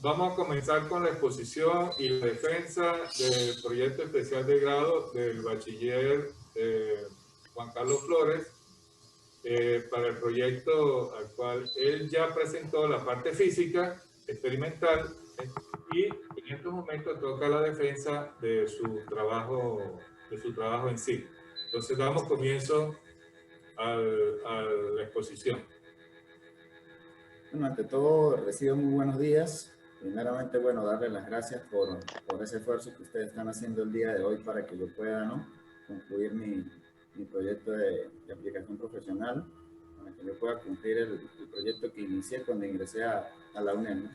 Vamos a comenzar con la exposición y la defensa del proyecto especial de grado del bachiller Juan Carlos Flores para el proyecto al cual él ya presentó la parte física experimental y en estos momentos toca la defensa de su trabajo en sí. Entonces damos comienzo a la exposición. Bueno, ante todo, recibo muy buenos días. Primeramente, bueno, darle las gracias por ese esfuerzo que ustedes están haciendo el día de hoy para que yo pueda, ¿no?, concluir mi proyecto de aplicación profesional, para que yo pueda cumplir el proyecto que inicié cuando ingresé a la UNED, ¿no?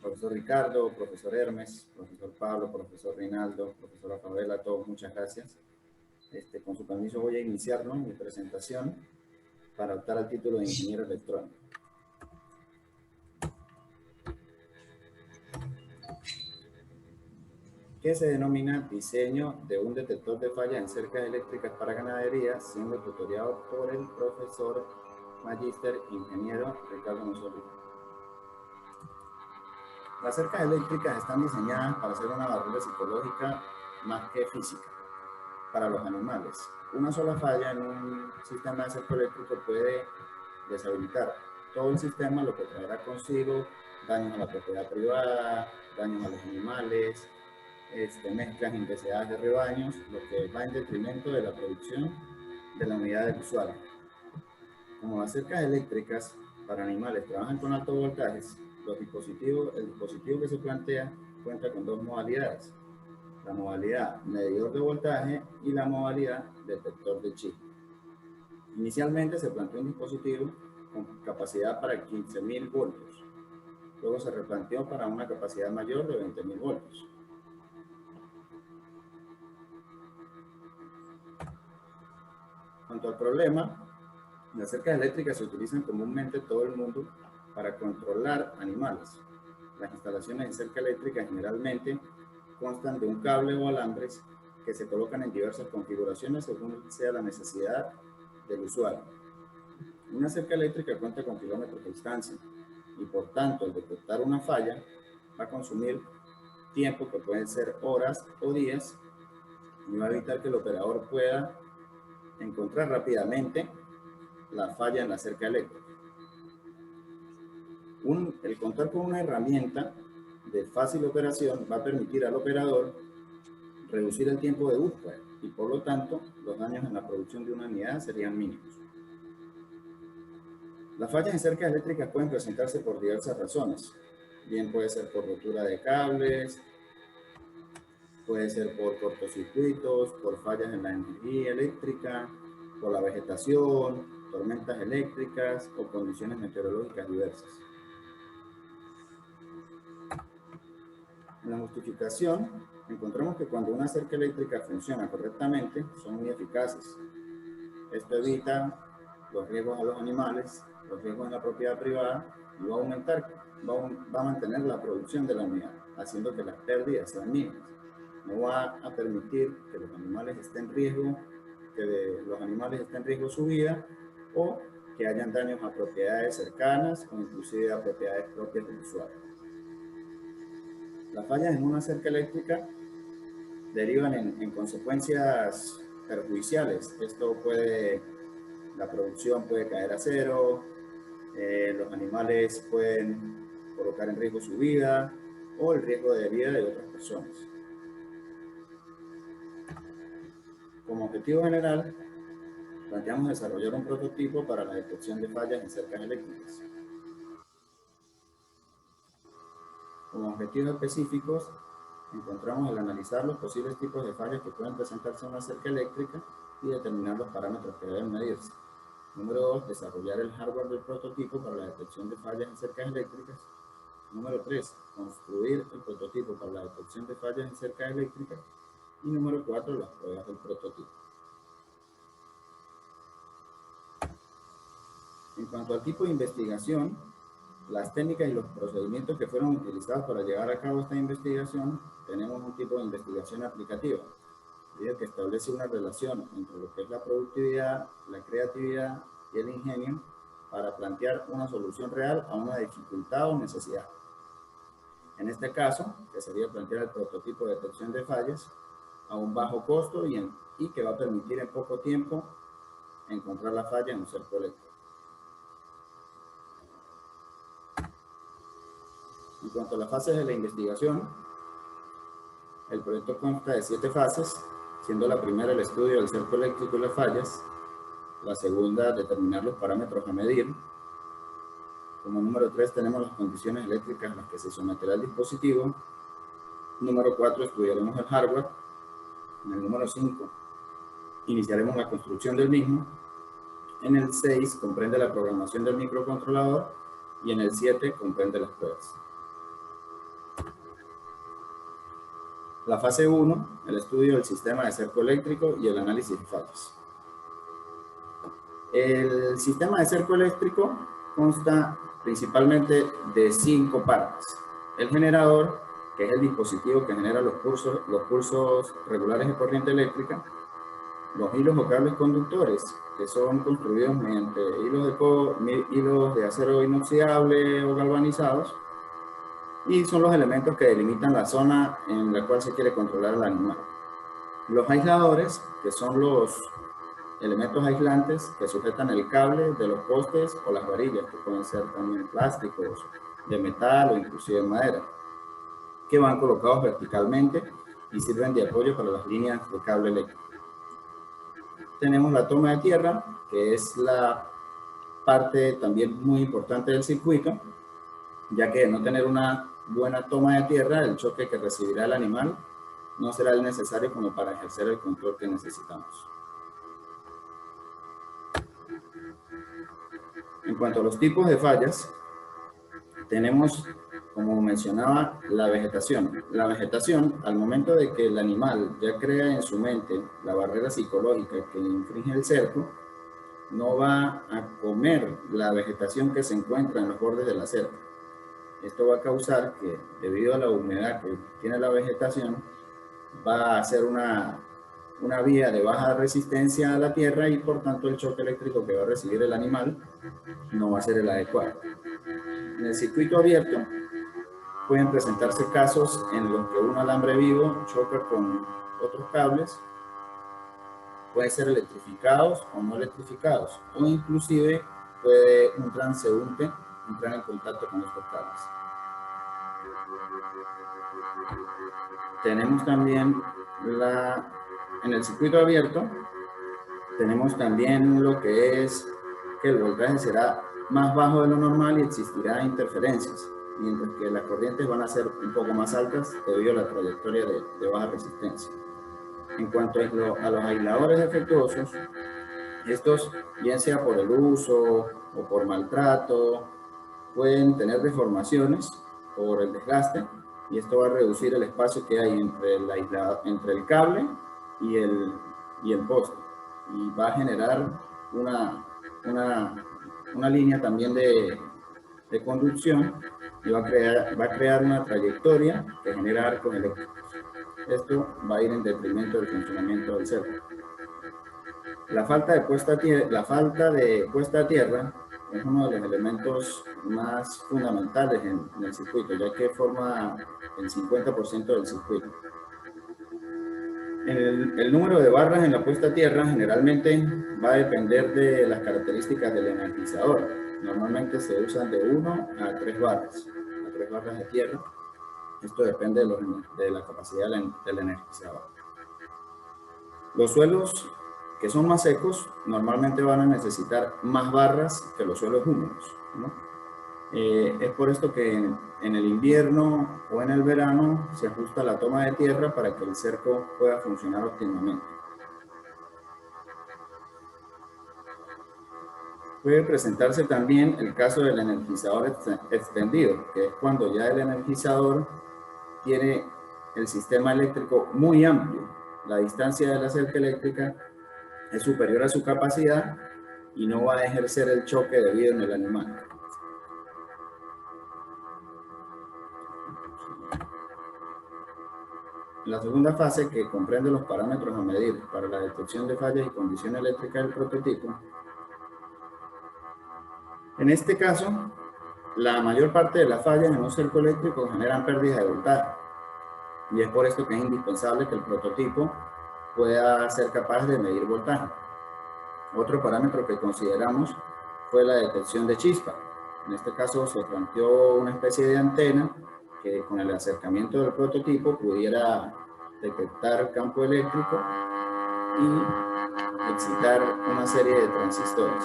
Profesor Ricardo, profesor Hermes, profesor Pablo, profesor Rinaldo, profesora Fabela, a todos muchas gracias. Con su permiso voy a iniciar, ¿no?, mi presentación para optar al título de ingeniero electrónico. Que se denomina diseño de un detector de fallas en cercas eléctricas para ganadería, siendo tutoriado por el profesor magíster ingeniero Ricardo Mussolini. Las cercas eléctricas están diseñadas para ser una barrera psicológica más que física para los animales. Una sola falla en un sistema de cerco eléctrico puede deshabilitar todo el sistema, lo que traerá consigo daños a la propiedad privada, daños a los animales, mezclas indeseadas de rebaños, lo que va en detrimento de la producción de la unidad del usuario. Como las cercas eléctricas para animales trabajan con altos voltajes, el dispositivo que se plantea cuenta con dos modalidades: la modalidad medidor de voltaje y la modalidad detector de chip. Inicialmente se planteó un dispositivo con capacidad para 15.000 voltios, luego se replanteó para una capacidad mayor de 20.000 voltios. Cuanto al problema, las cercas eléctricas se utilizan comúnmente en todo el mundo para controlar animales. Las instalaciones de cerca eléctrica generalmente constan de un cable o alambres que se colocan en diversas configuraciones según sea la necesidad del usuario. Una cerca eléctrica cuenta con kilómetros de distancia y por tanto al detectar una falla va a consumir tiempo que pueden ser horas o días y va a evitar que el operador pueda encontrar rápidamente la falla en la cerca eléctrica. El contar con una herramienta de fácil operación va a permitir al operador reducir el tiempo de búsqueda y por lo tanto los daños en la producción de una unidad serían mínimos. Las fallas en cercas eléctricas pueden presentarse por diversas razones. Bien puede ser por rotura de cables, puede ser por cortocircuitos, por fallas en la energía eléctrica, por la vegetación, tormentas eléctricas o condiciones meteorológicas diversas. En la justificación, encontramos que cuando una cerca eléctrica funciona correctamente, son muy eficaces. Esto evita los riesgos a los animales, los riesgos en la propiedad privada y va a mantener la producción de la unidad, haciendo que las pérdidas sean mínimas. No va a permitir que los animales estén en riesgo su vida o que hayan daños a propiedades cercanas o inclusive a propiedades propias del usuario. Las fallas en una cerca eléctrica derivan en consecuencias perjudiciales. La producción puede caer a cero, los animales pueden colocar en riesgo su vida o el riesgo de vida de otras personas. Como objetivo general, planteamos desarrollar un prototipo para la detección de fallas en cercas eléctricas. Como objetivos específicos, encontramos el analizar los posibles tipos de fallas que pueden presentarse en una cerca eléctrica y determinar los parámetros que deben medirse. Número 2, desarrollar el hardware del prototipo para la detección de fallas en cercas eléctricas. Número 3, construir el prototipo para la detección de fallas en cercas eléctricas. Y número 4, las pruebas del prototipo. En cuanto al tipo de investigación, las técnicas y los procedimientos que fueron utilizados para llevar a cabo esta investigación, tenemos un tipo de investigación aplicativa, que establece una relación entre lo que es la productividad, la creatividad y el ingenio para plantear una solución real a una dificultad o necesidad. En este caso, que sería plantear el prototipo de detección de fallas a un bajo costo y que va a permitir en poco tiempo encontrar la falla en un cerco eléctrico. En cuanto a las fases de la investigación, el proyecto consta de 7 fases, siendo la primera el estudio del cerco eléctrico y las fallas, la segunda determinar los parámetros a medir. Como número 3 tenemos las condiciones eléctricas a las que se someterá el dispositivo. Número 4 estudiaremos el hardware. En el número 5 iniciaremos la construcción del mismo. En el 6 comprende la programación del microcontrolador y en el 7 comprende las pruebas. La fase 1, el estudio del sistema de cerco eléctrico y el análisis de fallas. El sistema de cerco eléctrico consta principalmente de 5 partes. El generador, que es el dispositivo que genera los pulsos regulares de corriente eléctrica. Los hilos o cables conductores, que son construidos mediante hilos de acero inoxidable o galvanizados, y son los elementos que delimitan la zona en la cual se quiere controlar al animal. Los aisladores, que son los elementos aislantes que sujetan el cable de los postes o las varillas, que pueden ser también plásticos, de metal o inclusive de madera, que van colocados verticalmente y sirven de apoyo para las líneas de cable eléctrico. Tenemos la toma de tierra, que es la parte también muy importante del circuito, ya que de no tener una buena toma de tierra, el choque que recibirá el animal no será el necesario como para ejercer el control que necesitamos. En cuanto a los tipos de fallas, tenemos, como mencionaba, la vegetación. La vegetación, al momento de que el animal ya crea en su mente la barrera psicológica que infringe el cerco, no va a comer la vegetación que se encuentra en los bordes de la cerca. Esto va a causar que, debido a la humedad que tiene la vegetación, va a ser una vía de baja resistencia a la tierra y por tanto el choque eléctrico que va a recibir el animal no va a ser el adecuado. En el circuito abierto pueden presentarse casos en los que un alambre vivo choca con otros cables, pueden ser electrificados o no electrificados, o inclusive puede un transeúnte entrar en contacto con estos cables. Tenemos también en el circuito abierto, tenemos también lo que es que el voltaje será más bajo de lo normal y existirá interferencias, mientras que las corrientes van a ser un poco más altas debido a la trayectoria de baja resistencia. En cuanto a los aisladores defectuosos, estos, bien sea por el uso o por maltrato, pueden tener deformaciones por el desgaste y esto va a reducir el espacio que hay entre el cable y el poste y va a generar una línea también de conducción y va a crear una trayectoria que genera arcos eléctricos. Esto va a ir en detrimento del funcionamiento del cerco. La falta de puesta a tierra es uno de los elementos más fundamentales en el circuito, ya que forma el 50% del circuito. El número de barras en la puesta a tierra generalmente va a depender de las características del energizador. Normalmente se usan de 1 a 3 barras, de tierra. Esto depende de la capacidad del energizador. Los suelos que son más secos normalmente van a necesitar más barras que los suelos húmedos, ¿no? Es por esto que en el invierno o en el verano se ajusta la toma de tierra para que el cerco pueda funcionar óptimamente. Puede presentarse también el caso del energizador extendido, que es cuando ya el energizador tiene el sistema eléctrico muy amplio. La distancia de la cerca eléctrica es superior a su capacidad y no va a ejercer el choque debido en el animal. La segunda fase, que comprende los parámetros a medir para la detección de fallas y condición eléctrica del prototipo. En este caso, La mayor parte de las fallas en un cerco eléctrico generan pérdidas de voltaje, y es por esto que es indispensable que el prototipo pueda ser capaz de medir voltaje. Otro parámetro que consideramos fue la detección de chispa. En este caso se planteó una especie de antena que con el acercamiento del prototipo pudiera detectar campo eléctrico y excitar una serie de transistores.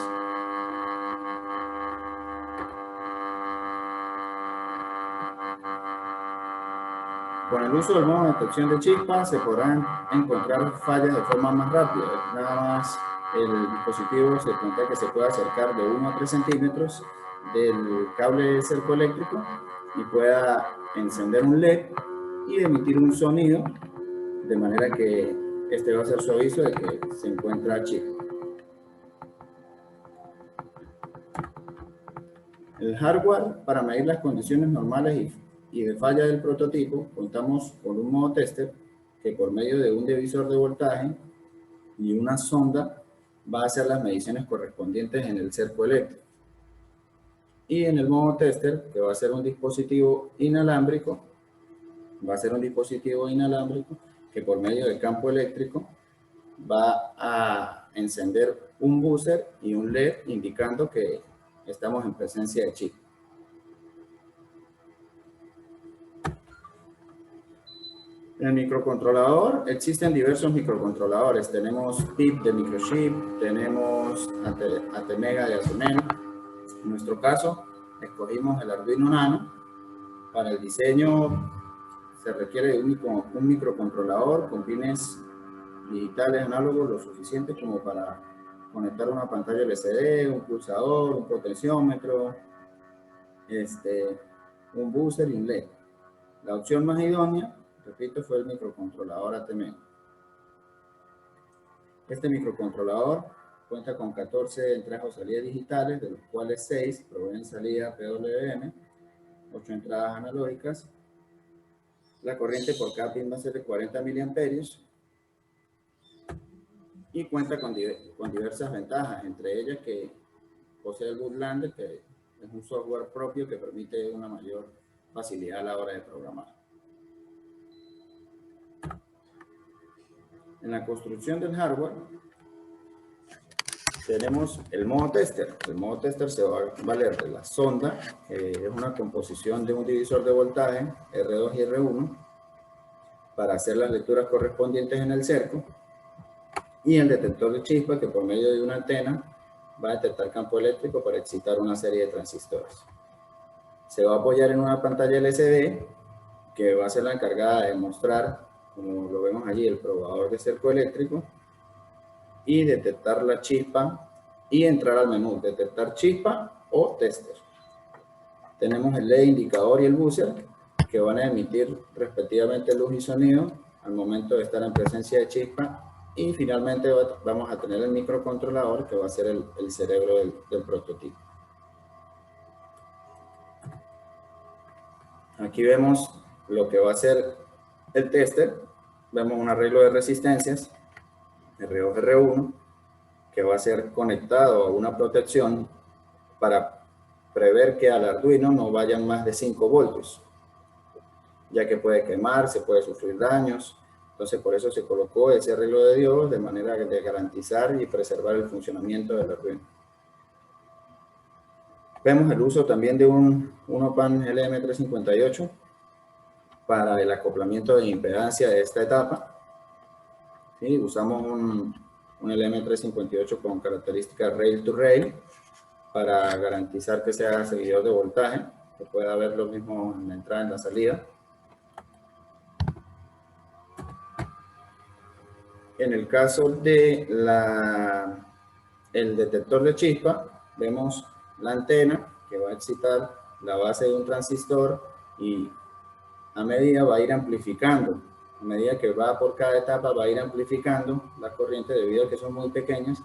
Con el uso del modo de detección de chispas se podrán encontrar fallas de forma más rápida. Nada más el dispositivo se plantea que se puede acercar de 1 a 3 centímetros del cable de cerco eléctrico y pueda encender un LED y emitir un sonido, de manera que este va a ser su aviso de que se encuentra chispa. El hardware para medir las condiciones normales y de falla del prototipo, contamos con un modo tester que por medio de un divisor de voltaje y una sonda va a hacer las mediciones correspondientes en el cerco eléctrico. Y en el modo tester, que va a ser un dispositivo inalámbrico, que por medio del campo eléctrico va a encender un buzzer y un LED indicando que estamos en presencia de chip. En el microcontrolador existen diversos microcontroladores. Tenemos PIP de microchip, tenemos ATmega de Atomena. En nuestro caso, escogimos el Arduino Nano. Para el diseño se requiere de un microcontrolador con pines digitales análogos lo suficiente como para conectar una pantalla LCD, un pulsador, un potenciómetro, un buzzer y un LED. La opción más idónea, repito, fue el microcontrolador ATmega. Este microcontrolador cuenta con 14 entradas o salidas digitales, de los cuales 6 proveen salida PWM, 8 entradas analógicas. La corriente por cada pin va a ser de 40 miliamperios y cuenta con diversas ventajas, entre ellas que posee el Bootlander, que es un software propio que permite una mayor facilidad a la hora de programar. En la construcción del hardware tenemos el modo tester. El modo tester se va a valer de la sonda, que es una composición de un divisor de voltaje, R2 y R1, para hacer las lecturas correspondientes en el cerco, y el detector de chispa, que por medio de una antena va a detectar campo eléctrico para excitar una serie de transistores. Se va a apoyar en una pantalla LCD que va a ser la encargada de mostrar, como lo vemos allí, el probador de cerco eléctrico, y detectar la chispa y entrar al menú detectar chispa o tester. Tenemos el LED indicador y el buzzer, que van a emitir respectivamente luz y sonido al momento de estar en presencia de chispa, y finalmente vamos a tener el microcontrolador, que va a ser el cerebro del prototipo. Aquí vemos lo que va a ser el tester. Vemos un arreglo de resistencias, R2, R1, que va a ser conectado a una protección para prever que al Arduino no vayan más de 5 voltios, ya que puede quemarse, puede sufrir daños. Entonces, por eso se colocó ese arreglo de diodos de manera de garantizar y preservar el funcionamiento del Arduino. Vemos el uso también de un OPAN LM358 para el acoplamiento de impedancia de esta etapa. ¿Sí? Usamos un LM358 con características rail to rail para garantizar que sea seguidor de voltaje, que pueda haber lo mismo en la entrada y en la salida. En el caso de el detector de chispa, vemos la antena que va a excitar la base de un transistor y a medida va a ir amplificando. A medida que va por cada etapa va a ir amplificando la corriente debido a que son muy pequeñas,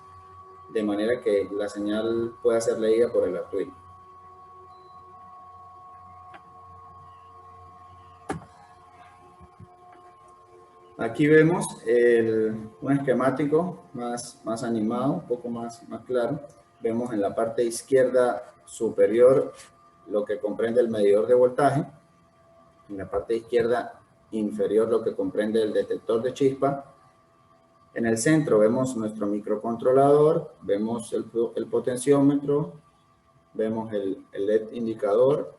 de manera que la señal pueda ser leída por el Arduino. Aquí vemos un esquemático más animado, un poco más claro. Vemos en la parte izquierda superior lo que comprende el medidor de voltaje. En la parte izquierda inferior lo que comprende el detector de chispa. En el centro vemos nuestro microcontrolador, vemos el potenciómetro, vemos el LED indicador,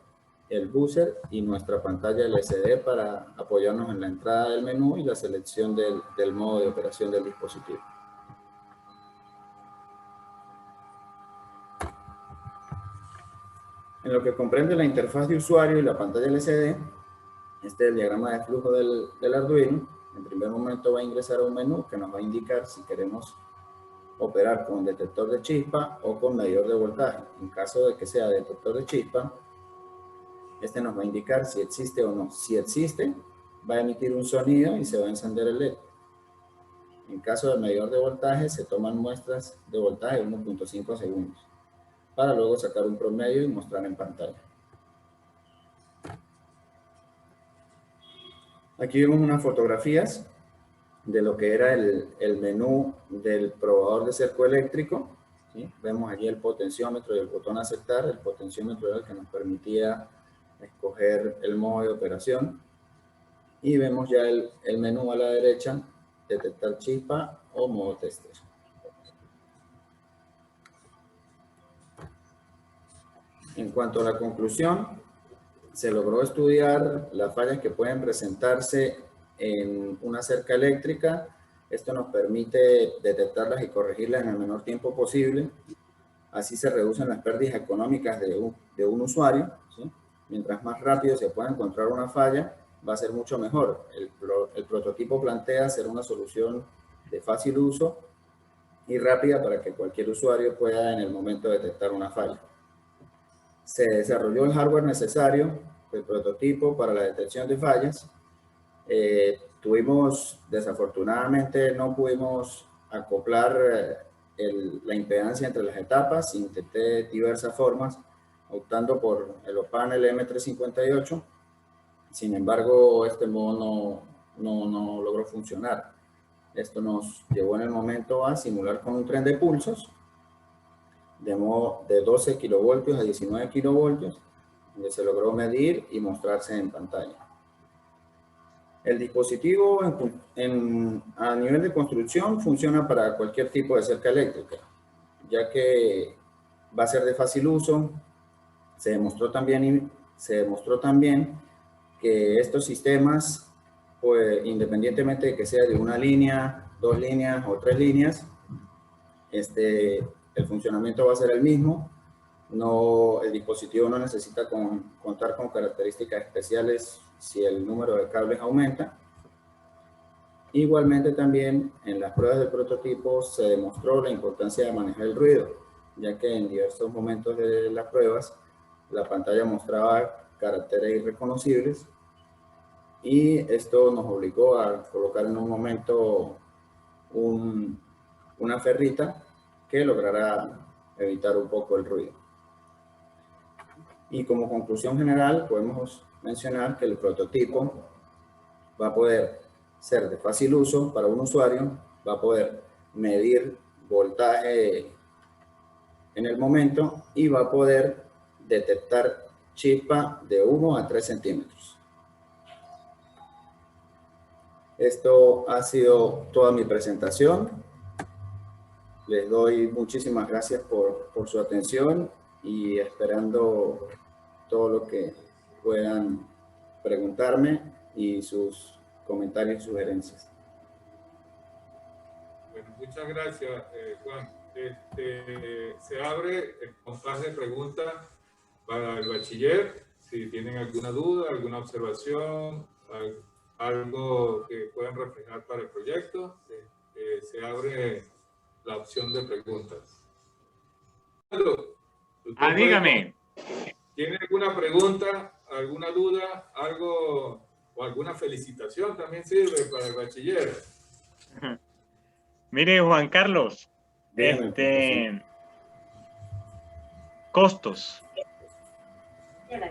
el buzzer y nuestra pantalla LCD para apoyarnos en la entrada del menú y la selección del modo de operación del dispositivo. En lo que comprende la interfaz de usuario y la pantalla LCD, este es el diagrama de flujo del Arduino. En primer momento va a ingresar a un menú que nos va a indicar si queremos operar con detector de chispa o con medidor de voltaje. En caso de que sea detector de chispa, este nos va a indicar si existe o no. Si existe, va a emitir un sonido y se va a encender el LED. En caso del medidor de voltaje, se toman muestras de voltaje de 1.5 segundos para luego sacar un promedio y mostrar en pantalla. Aquí vemos unas fotografías de lo que era el menú del probador de cerco eléctrico. ¿Sí? Vemos allí el potenciómetro y el botón aceptar. El potenciómetro era el que nos permitía escoger el modo de operación. Y vemos ya el menú a la derecha, detectar chispa o modo tester. En cuanto a la conclusión, se logró estudiar las fallas que pueden presentarse en una cerca eléctrica. Esto nos permite detectarlas y corregirlas en el menor tiempo posible. Así se reducen las pérdidas económicas de un usuario, ¿sí? Mientras más rápido se pueda encontrar una falla, va a ser mucho mejor. El prototipo plantea ser una solución de fácil uso y rápida para que cualquier usuario pueda en el momento detectar una falla. Se desarrolló el hardware necesario, el prototipo para la detección de fallas. Desafortunadamente no pudimos acoplar la impedancia entre las etapas. Intenté diversas formas, optando por el OPANEL M358. Sin embargo, este modo no logró funcionar. Esto nos llevó en el momento a simular con un tren de pulsos, de 12 kilovoltios a 19 kilovoltios, donde se logró medir y mostrarse en pantalla. El dispositivo a nivel de construcción funciona para cualquier tipo de cerca eléctrica, ya que va a ser de fácil uso. Se demostró también que estos sistemas, pues, independientemente de que sea de una línea, 2 líneas o 3 líneas, el funcionamiento va a ser el mismo. El dispositivo no necesita contar con características especiales si el número de cables aumenta. Igualmente también en las pruebas del prototipo se demostró la importancia de manejar el ruido, ya que en diversos momentos de las pruebas la pantalla mostraba caracteres irreconocibles y esto nos obligó a colocar en un momento una ferrita que logrará evitar un poco el ruido. Y como conclusión general podemos mencionar que el prototipo va a poder ser de fácil uso para un usuario, va a poder medir voltaje en el momento y va a poder detectar chispa de 1 a 3 centímetros. Esto ha sido toda mi presentación. Les doy muchísimas gracias por su atención y esperando todo lo que puedan preguntarme y sus comentarios y sugerencias. Bueno, muchas gracias, Juan. Se abre el compás de preguntas para el bachiller. Si tienen alguna duda, alguna observación, algo que puedan reflejar para el proyecto, se abre la opción de preguntas. Dígame. ¿Tiene alguna pregunta, alguna duda, algo o alguna felicitación también sirve para el bachiller? Mire, Juan Carlos, costos.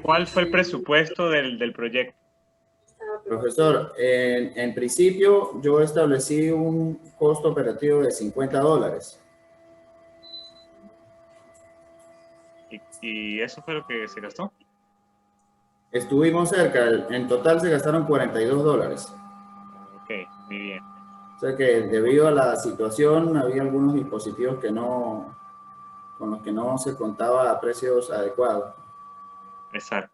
¿Cuál fue el presupuesto del proyecto? Profesor, en principio yo establecí un costo operativo de $50. ¿Y eso fue lo que se gastó? Estuvimos cerca, en total se gastaron $42. Ok, muy bien. O sea que debido a la situación había algunos dispositivos con los que no se contaba a precios adecuados. Exacto.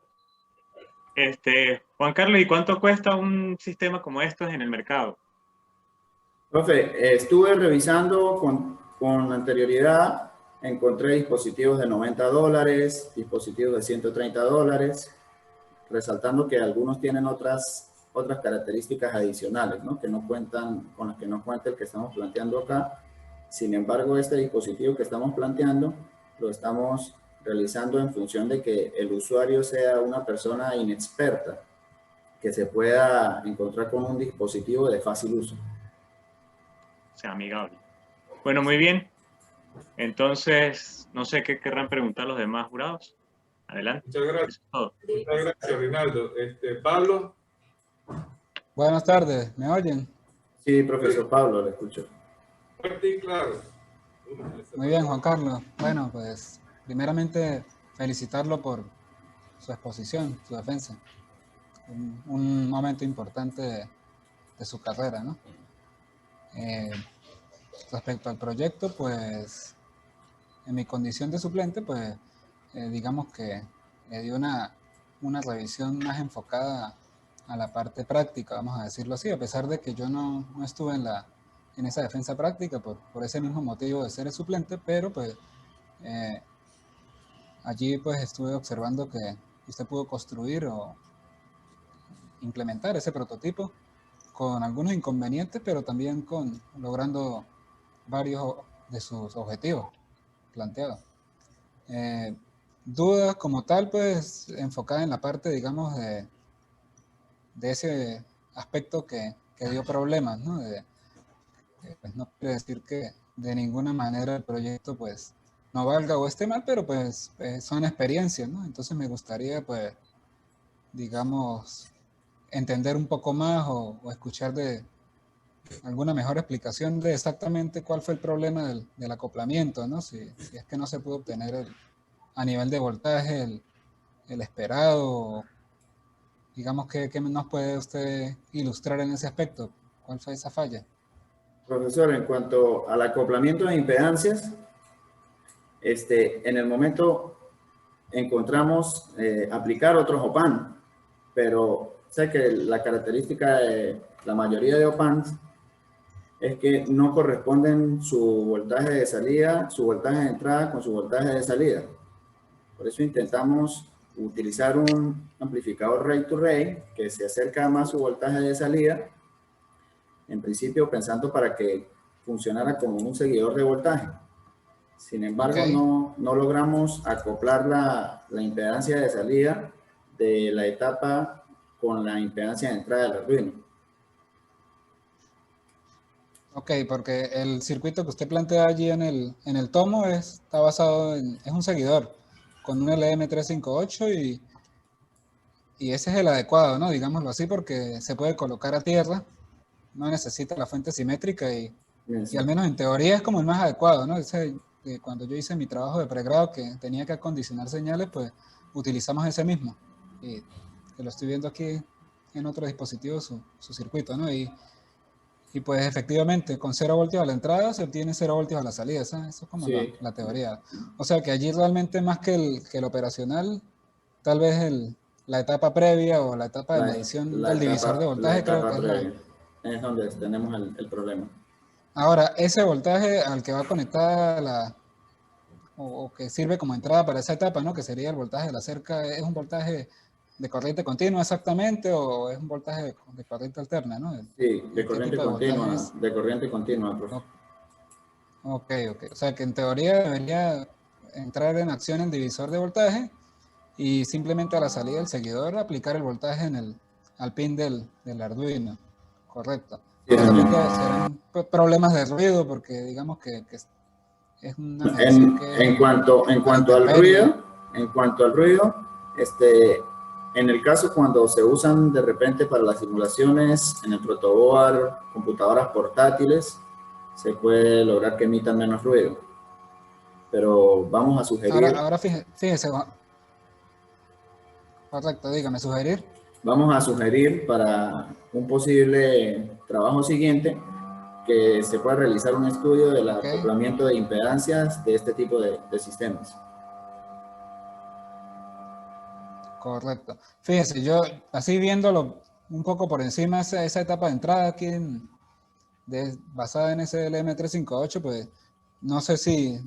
Juan Carlos, ¿y cuánto cuesta un sistema como estos en el mercado? Profe, estuve revisando con anterioridad, encontré dispositivos de $90, dispositivos de $130, resaltando que algunos tienen otras características adicionales, ¿no? Que no cuentan, con las que no cuenta el que estamos planteando acá. Sin embargo, este dispositivo que estamos planteando lo estamos realizando en función de que el usuario sea una persona inexperta, que se pueda encontrar con un dispositivo de fácil uso. O sea, amigable. Bueno, muy bien. Entonces, no sé qué querrán preguntar los demás jurados. Adelante. Muchas gracias. Eso es todo. Muchas gracias, Rinaldo. Pablo. Buenas tardes, ¿me oyen? Sí, profesor Pablo, le escucho. Fuerte y claro. Muy bien, Juan Carlos. Bueno, pues primeramente felicitarlo por su exposición, su defensa. Un momento importante de su carrera, ¿no? Respecto al proyecto, pues en mi condición de suplente, pues digamos que le di una revisión más enfocada a la parte práctica, vamos a decirlo así, a pesar de que yo no estuve en esa defensa práctica por ese mismo motivo de ser el suplente, pero pues allí pues estuve observando que usted pudo construir o implementar ese prototipo con algunos inconvenientes, pero también logrando varios de sus objetivos planteados. Dudas como tal, pues enfocada en la parte, digamos, de ese aspecto que dio problemas, ¿no? Pues no quiere decir que de ninguna manera el proyecto pues no valga o esté mal, pero pues son experiencias, ¿no? Entonces me gustaría pues, digamos, entender un poco más o escuchar de alguna mejor explicación de exactamente cuál fue el problema del acoplamiento, ¿no? Si es que no se pudo obtener a nivel de voltaje el esperado, digamos, ¿qué nos puede usted ilustrar en ese aspecto? ¿Cuál fue esa falla? Profesor, en cuanto al acoplamiento de impedancias, en el momento encontramos aplicar otros OPAN, pero sé que la característica de la mayoría de OPANs es que no corresponden su voltaje de salida, su voltaje de entrada con su voltaje de salida. Por eso intentamos utilizar un amplificador Ray to Ray que se acerca más a su voltaje de salida, en principio pensando para que funcionara como un seguidor de voltaje. Sin embargo, Okay. no logramos acoplar la impedancia de salida de la etapa con la impedancia de entrada del Arduino. Ok, porque el circuito que usted plantea allí en el tomo está basado es un seguidor con un LM358 y ese es el adecuado, ¿no? Digámoslo así, porque se puede colocar a tierra, no necesita la fuente simétrica y al menos en teoría es como el más adecuado, ¿no? Cuando yo hice mi trabajo de pregrado que tenía que acondicionar señales, pues utilizamos ese mismo. Y que lo estoy viendo aquí en otro dispositivo, su circuito, ¿no? Y pues efectivamente, con 0 voltios a la entrada se obtiene 0 voltios a la salida. Eso es como Sí. la teoría. O sea que allí realmente más que el operacional, tal vez la etapa previa o la etapa de medición del divisor de voltaje creo que es previa. Es donde tenemos el problema. Ahora, ese voltaje al que va conectada o que sirve como entrada para esa etapa, ¿no? Que sería el voltaje de la cerca, ¿es un voltaje de corriente continua exactamente o es un voltaje de corriente alterna, ¿no? Sí, de corriente continua, de corriente continua, profe. Ok. O sea que en teoría debería entrar en acción el divisor de voltaje y simplemente a la salida del seguidor aplicar el voltaje al pin del Arduino. Correcto. Sí, De repente serán problemas de ruido porque digamos que es una medición que en cuanto al ruido, en el caso cuando se usan de repente para las simulaciones en el protoboard, computadoras portátiles, se puede lograr que emitan menos ruido. Pero vamos a sugerir... Ahora fíjese, Correcto, dígame, sugerir. Vamos a sugerir para un posible trabajo siguiente que se pueda realizar un estudio del Ok, acoplamiento de impedancias de este tipo de sistemas. correcto. Fíjese, yo así viéndolo un poco por encima, esa etapa de entrada aquí basada en SLM358, pues no sé si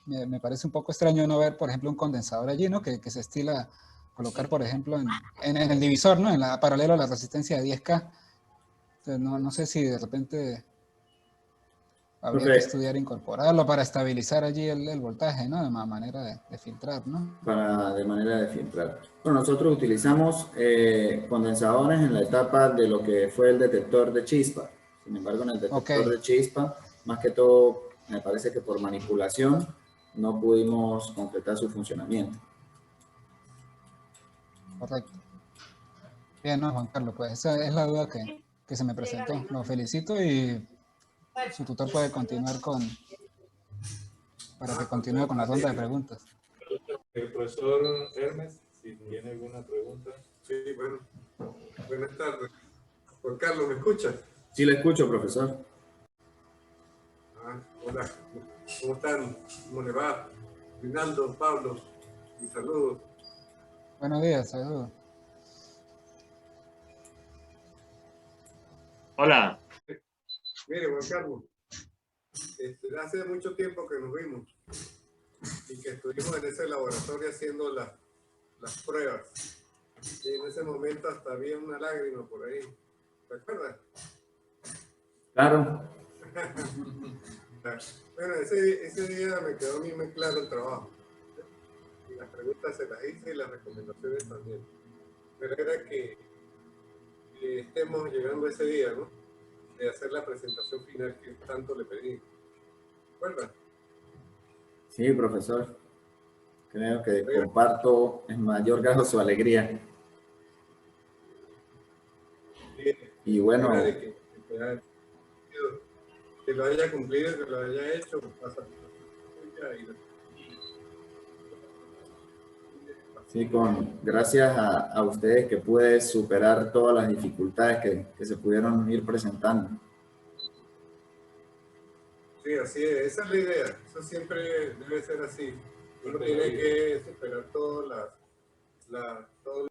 me parece un poco extraño no ver, por ejemplo, un condensador allí, ¿no? Que se estila colocar, por ejemplo, en el divisor, ¿no? En la paralelo a la resistencia de 10K. Entonces, no sé si de repente habría que Profe, estudiar incorporarlo para estabilizar allí el voltaje, ¿no? De manera de filtrar, ¿no? de manera de filtrar. Bueno, nosotros utilizamos condensadores en la etapa de lo que fue el detector de chispa. Sin embargo, en el Ok, detector de chispa, más que todo, me parece que por manipulación no pudimos completar su funcionamiento. correcto. Bien, ¿no, Juan Carlos? Pues esa es la duda que se me presentó. Lo felicito y su tutor puede continuar para que continúe con la ronda de preguntas. El profesor Hermes, si tiene alguna pregunta. Sí, bueno, buenas tardes. Juan Carlos, ¿me escuchas? Sí, le escucho, profesor. Hola, ¿cómo están? ¿Cómo le va? Rinaldo, Pablo, mis saludos. Buenos días, saludos. Hola. Mire, Juan Carlos, hace mucho tiempo que nos vimos y que estuvimos en ese laboratorio haciendo las pruebas. Y en ese momento hasta había una lágrima por ahí. ¿Te acuerdas? Claro. Bueno, ese día me quedó a mí muy claro el trabajo. Y las preguntas se las hice y las recomendaciones también. Pero era que estemos llegando a ese día, ¿no? De hacer la presentación final que tanto le pedí. ¿Recuerdas? Sí, profesor. Creo que comparto en mayor grado su alegría. Y bueno, Era de que lo haya cumplido, que lo haya hecho, pasa sí, gracias a ustedes que pude superar todas las dificultades que se pudieron ir presentando. Sí, así es, esa es la idea. Eso siempre debe ser así. Uno tiene que superar todas todos